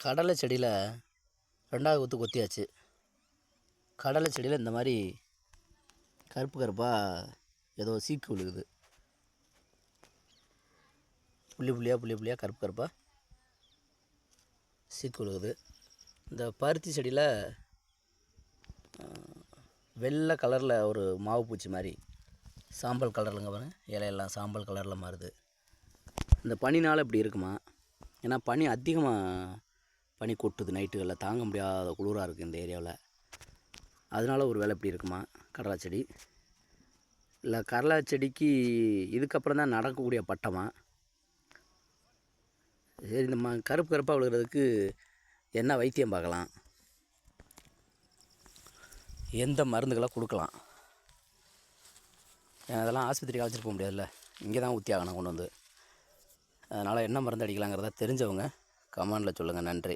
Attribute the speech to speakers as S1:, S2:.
S1: கடலை செடியில் 2வது குத்து கொத்தியாச்சு. கடலை செடியில் இந்த மாதிரி கருப்பு கருப்பாக ஏதோ சீக்கு விழுகுது. புள்ளி புள்ளியாக கருப்பு கருப்பாக சீக்கு விழுகுது. இந்த பருத்தி செடியில் வெள்ளை கலரில் ஒரு மாவு பூச்சி மாதிரி சாம்பல் கலருங்க பாருங்கள், இலையெல்லாம் சாம்பல் கலரில் மாறுது. இந்த பனினால் இப்படி இருக்குமா? ஏன்னா பனி அதிகமாக பனி கொட்டுது, நைட்டுகளில் தாங்க முடியாத குளிராக இருக்குது இந்த ஏரியாவில். அதனால ஒரு வேலை இப்படி இருக்குமா கடலை செடி? இல்லை கடலை செடிக்கு இதுக்கப்புறம் தான் நடக்கக்கூடிய பட்டமா? சரி, இந்த கருப்பு கருப்பாக விழுகிறதுக்கு என்ன வைத்தியம் பார்க்கலாம், எந்த மருந்துகளை கொடுக்கலாம்? அதெல்லாம் ஆஸ்பத்திரிக்கு அழைச்சிட்டு போக முடியாதுல்ல, இங்கே தான் ஊற்றி ஆகணும் கொண்டு வந்து. அதனால் என்ன மருந்து அடிக்கலாங்கிறத தெரிஞ்சவங்க கமெண்டில் சொல்லுங்கள். நன்றி.